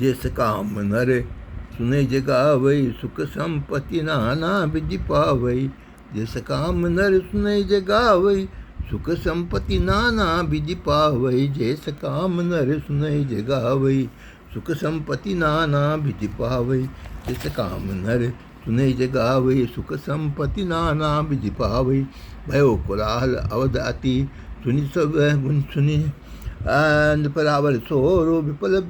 जैस काम नर सुने जगावई, सुख संपत्ति नाना विधि पावई। जैस काम नर सुने जगावई, सुख संपत्ति नाना विधि पावई। जैस काम नर सुने जगावई, सुख संपत्ति नाना विधि पावई। जैस काम नर सुने जगावई, सुख संपत्ति नाना विधि पावई। भयो कोलाहल अवध अति, सुनि सब गुण सुनि परावर सोरो। विपल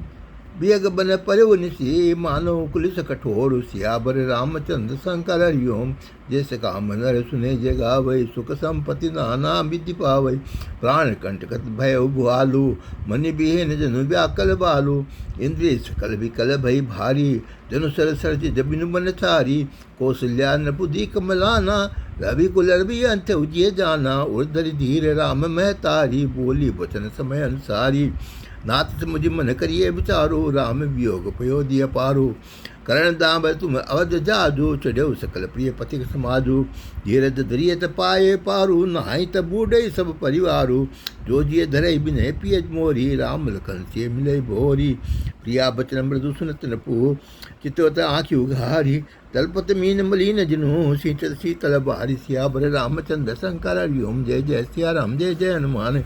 बियग बन परव निसी, मानो कुलिस कठोर। सियावर रामचंद्र शंकर हरिओम। जैसे काम नर सुने जगावई, सुख संपत्ति नाना विधि पावई। प्राण कंटकत भय भुआलु, मनि बिहेन जनु व्याकल बालु। इंद्रिय सकल विकल भई भारी, जनु सर सरज जबिनु मन चारी। कौशल्या नपुदी कमलाना, रवि कुल रवि अंत उजिय जाना। उर्धरि धीर राम महतारी, बोली वचन समय अनुसारी। नाथ मुझ मन करिए विचारो, राम वियोग पयोधि अपारो। करण दाम तुम अवध जाजो, चढ़ो सकल प्रिय पथिक समाजो। धीरज धरियत पाए पारू, नहाई त बूढ़े सब परिवारो। जो जिय धरे बिने पिय मोरी, राम लखन से मिले भोरी। प्रिया बचन मृदु सुनत नपु, चितवत आँखि उघारी। तलपत मीन मलिन जिनु, शीतल शीतल बारी। सियावर रामचंद्र शंकर हरिओम। जय जय सिया राम, जय जय हनुमान।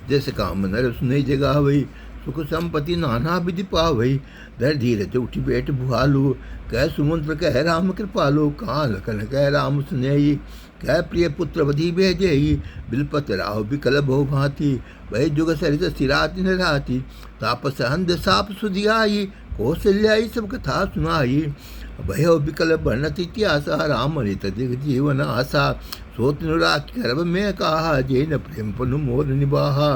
जैसे काम नर सुने जगावई, सुख संपत्ति नाना विधि पावई। धर धीरज उठी बैठ भुआलु, कह सुमंत्र कह राम कृपालु। कहाँ लखन कह राम सुनेई, कह प्रिय पुत्र वधि भेजेई। बिलपत राव बिकल बहु भांति, वह जुग सरित सिरात निराती। तापस हंद साप सुधियाई, कौशल्याई सब कथा सुनाई। भयो बिकल वर्णत इतिहासा, राम रित दिग जीवन आशा। सोत राख गर्भ में कहा, जे न प्रेम पनु मोर निबाहा।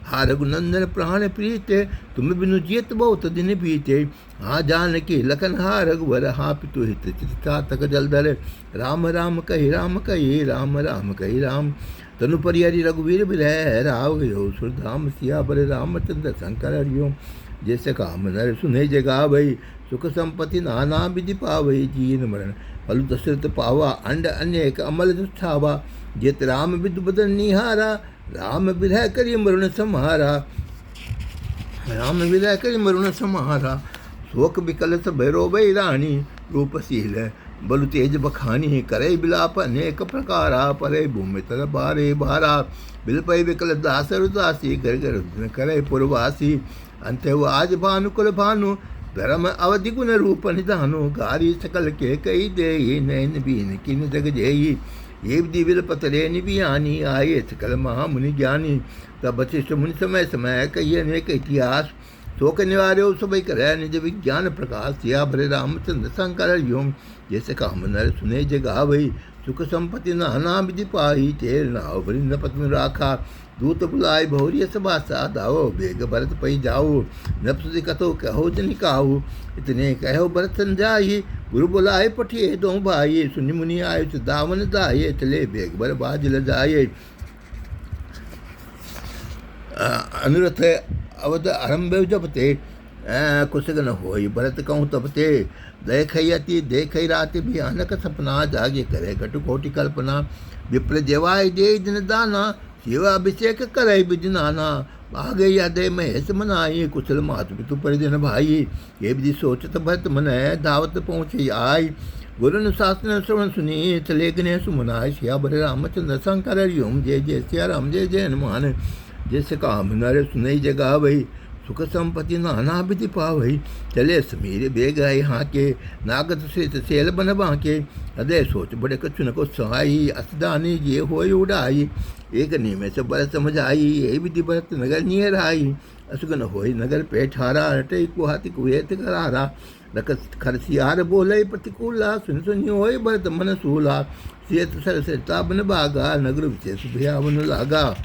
हा रघुनंदन प्राण प्रीते, तुम बिनु जियत बहुत दिन बीते। हाँ जानकी लखन हा रघुवर, हाँ पितु हित चिता तक जलधर। राम राम कही राम कही, राम राम कही राम। तनु परिहरि रघुवीर बिरह, राव गयो सुरधाम। सियावर रामचंद्र शंकर हरिओम। जैसे काम नर सुने जगावई, सुख संपत्ति नाना विधि पावई। जीन मरण फल दशरथ पावा, अंड अनेक अमल दुष्ठावा। जित राम विदु बदन निहारा, राम विरह करि मरुण सम्हारा। राम विरह करि मरुण सम्हारा। शोक विकल सब रोवै रानी, रूपशील बलु तेज बखानी। करे बिलाप अनेक प्रकारा, परे भूमि तर बारे बारा। बिलपै विकल दास उदासी, घर घर करे पुरवासी। अंत आज भानु कुल भानु, धर्म अवधि गुण रूप निधानु। गारी सकल के कई दे, नैन बीन किन जग जेई। ये दिविल पतरे निबियानी, आये सकल महामुनि ज्ञानी। तब वशिष्ठ मुनि समय समय कही अनेक इतिहास। शोक निवार्यो सबई करे निज विज्ञान प्रकाश। सियावर रामचंद्र शंकर हरिओम। जैसे काम नर सुने जगावई, सुख संपत्ति नाना विधि पाई। चेर नाव वृंद पत्न राखा, दूत बुलाए भौरिय सभासा। दाओ बेग भरत पई जाओ, नपसि कथो कहो जनि काहू। इतने कहो भरत संजाई, गुरु बुलाए पठिए दो भाई। सुनि मुनि आयुष दावन दाये, चले बेग भर बाज ल जाये। अनुरथ अवध आरंभ जपते, कुशगन होई भरत कहूँ तपते। देखयति देखई राति भयानक सपना, जागे करे घटु कोटि कल्पना। विप्र जेवाय दे दिन दाना, सेवा अभिषेक करे बिजनाना। भागे यादे महेश मनाई, कुशल मातु पितु परिजन भाई। ये विधि सोचत भरत मन, दावत पहुँचे आई। गुरु शासन श्रवण सुनी, चले गने सुमनाय। सियावर रामचंद्र शंकर हरिओम। जय जय सिया राम, जय जय हनुमान। जैसे काम नर सुनई जगावई, सुख संपत्ति नाना विधि पावई। चले समीर बेग आई हाके, नागत श्रेत सेल बन बांके। हृदय सोच बड़े कछु न को सहाई, असदानी ये होय उड़ाई। एक नियम से बर समझाई, ये विधि भरत नगर नियर आई। असुगन होय नगर पेठारा, रटे कुहाति कुहेत करारा। रख खरसियार बोले प्रतिकूला, सुन सुनी होय भरत मन सूला। सेत सर सरता बन बागा, नगर विशेष भयावन लागा।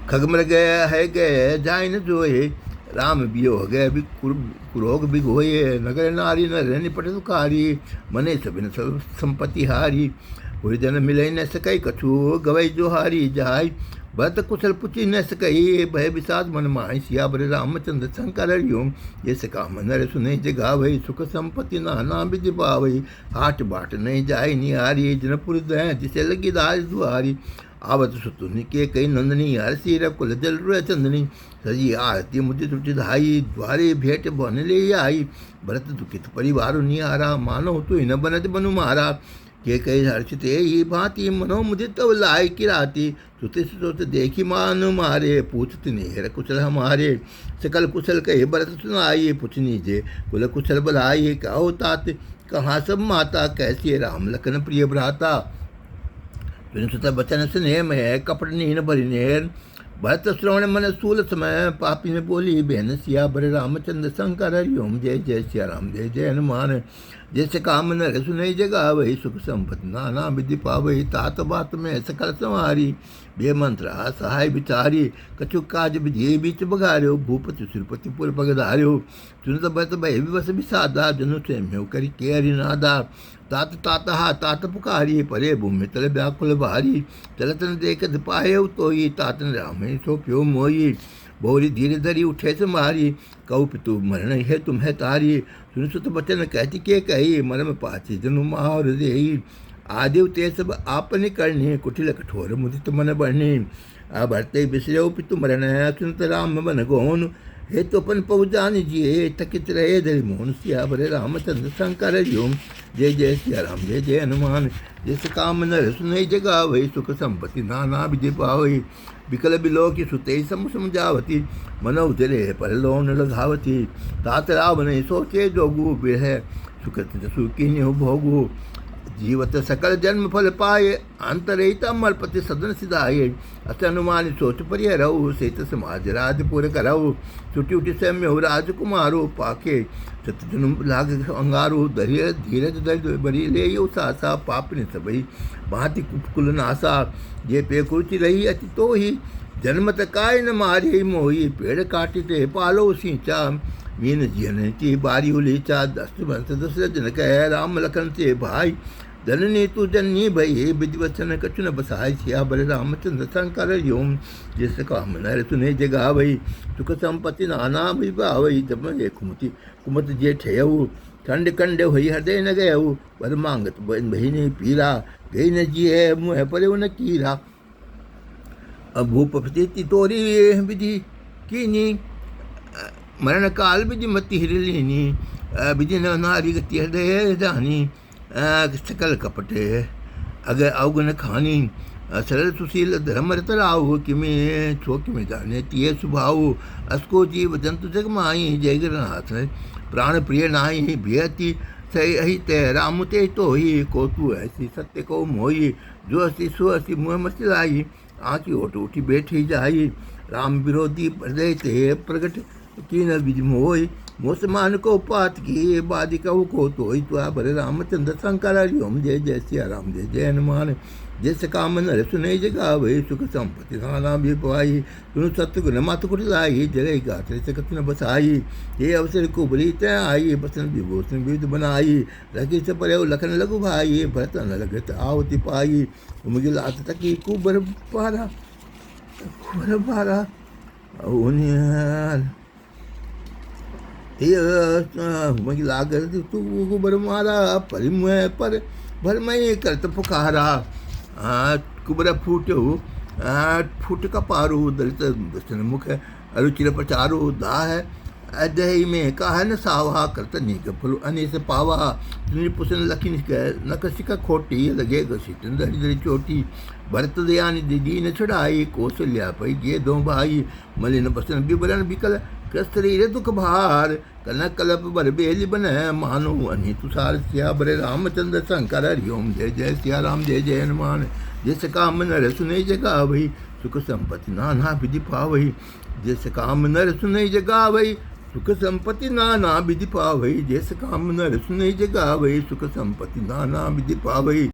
खगमर गया है गए जाय न जोए, राम बियो गए कुरोग बिगोये। नगर नारी न निपट सुखारी, मने सबिन सब संपत्ति हारी। हुई जन मिले न सकई कछु, गवई जोहारी जाय। भरत कुशल पुछि न सकई, भय विषाद मन माही। सियावर रामचंद्र शंकर हरिओम। ये सका नर सुने जगावई, सुख संपत्ति नाना विधि पावई। हाट बाट नहीं जाय निहारी, जनपुर दय जिसे लगी दास दुआरी। आवत सुतुनि के कई नंदनी हरसी कुल जल रे चंदनी सजी आरती मुझे त्रुटि धाई द्वारे भेंट बन ले आई भरत दुखित परिवार निहारा मानो तु न बनत बनु मारा के कई हर्षिते ही भांति मनो मुझे तब लाई किराती सुते सुत देखी मान मारे पूछत नेहर कुशल हमारे सकल कुशल कहे भरत सुनाई पुछनी जे कुल कुशल बलाई कहो तात कहाँ सब माता कैसी राम लखन प्रिय भ्राता सुत बचन स्नेह में कपट नीन भरी नेर भरत श्रवण मन सूल समय पापी ने बोली बहन सिया भरे रामचंद्र शंकर हरिओम जय जय सिया राम जय जय हनुमान जैसे काम नर सुनई जगा वही सुख संपत्ति नाना विधि पावही तात बात में सकल संहारी बे मंत्र सहाय विचारी कछु काज विधि बीच बघार्यो भूपति सुरपति पुर पगधार्यो सुनत भरत भय विवश विषादा जनु स्वयं करी केरि नादा तात तात हा तात पुकारी परे भूमि तल व्याकुल भारी चलतन देखत पाए तो ही तातन राम सो प्यो मोई बोरी धीरे धरी उठे से मारी कहु पितु मरण है तुम्हें तारी सुन सुत बचन कहती के कही मरम पाची जनु मार देही आदिव ते सब आपने करने कुटिल कठोर मुदित मन बढ़ने भरते बिसरो पितु मरण सुनत राम बन गोन हे तो अपन पहुँचान जिये तकित रहे धरि मोहन सिया भरे रामचंद्र शंकर हरिओम जय जय सिया राम जय जय हनुमान जैसे काम नर सुनई जगा वही सुख संपत्ति नाना विधि पावही विकल बिलो की सुते सम समझावती मनो जले पर लोन लगावती तात रावण सोचे जोगु बिरह सुकृत सुखी भोगु जीवत सकल जन्म फल पाए अंतरहिता मलपति सदन सिधाए अस अनुमान सोच परिय रहु सेत समाज राजपुर करहु छुटी उठी सैम्य राजकुमारो पाके सतजनु लाग अंगारो धैर्य धीरज दर्द बरी ले यो सासा पाप ने सबई भांति कुल नासा ये पे कुर्ची रही अति तो ही जन्मत काय न मारे मोही पेड़ काटिते पालो सींचा मीन जियन की बारी उलीचा दस वंश दशरथ जन कह राम लखन से भाई जननी तू जननी भई विधिवचन कछु न बसाय सिया बरे रामचंद्र शंकर हरिओम जिस काम नर सुने जगा भई सुख संपत्ति नाना विभावई जब कुमति कुमत जे ठयऊ खंड खंड हुई हृदय न गयऊ बर मांगत भई ने पीरा गई न जिये मुँह पर न कीरा अब भूपति तोरी विधि कीनी मरण काल विधि मति हिरलीनी विधि नारी गति हृदय जानी सकल कपटे अगर अवगुण खानी सरल सुशील धर्म रतराऊ किमे छो किमे जाने तिये सुभाऊ अस्को जीव जंतु जग माई जय गिरनाथ प्राण प्रिय नाई भियति सही अहित राम ते तो ही को तू ऐसी सत्य को मोही जो असी सो असी मुँह मचलाई आँखी ओट उठी बैठी जाई राम विरोधी हृदय ते प्रगट की न विज मोही मोसमान को पात की बादिका को तो ही तो भरे रामचंद्र शंकर हरिओम जय जय सिया राम जय जय हनुमान जैसे काम नर सुने जगा वही सुख संपत्ति नाना भी पाई सुन सत्य मत कुट लाई जय गाते से कथ न बसाई ये अवसर को बली तय आई बसन विभूषण विविध बनाई रखी से पर लखन लघु भाई भरत न लगत आवती पाई मुझे लात तकी कुबर पारा मगी लागर तू बर मारा परिमय पर भरमय करत पुकारा कुबर फूटो फूट का पारू दलित दर्शन मुख अरुचिर प्रचारो दाह अदही में कहा न सावा करत नीक फल अने से पावा पुसन लखी नकशिका खोटी लगे घसीटन दरी दरी चोटी भरत दयानी दीदी न छुड़ाई कौशल्या पई गे दो भाई मलिन बसन बिबरन बिकल शरीर दुख भार कनक कलप बर बेली बन मानो अनि तुषार सिया बरे रामचंद्र शंकर हरिओम जय जय सिया राम जय जय हनुमान जिस काम नर सुने जगा वही सुख संपत्ति नाना विधि पावही जिस काम नर सुने जगा वही सुख संपत्ति नाना विधि पावही जिस काम नर सुने जगा वही सुख संपत्ति नाना विधि पावही।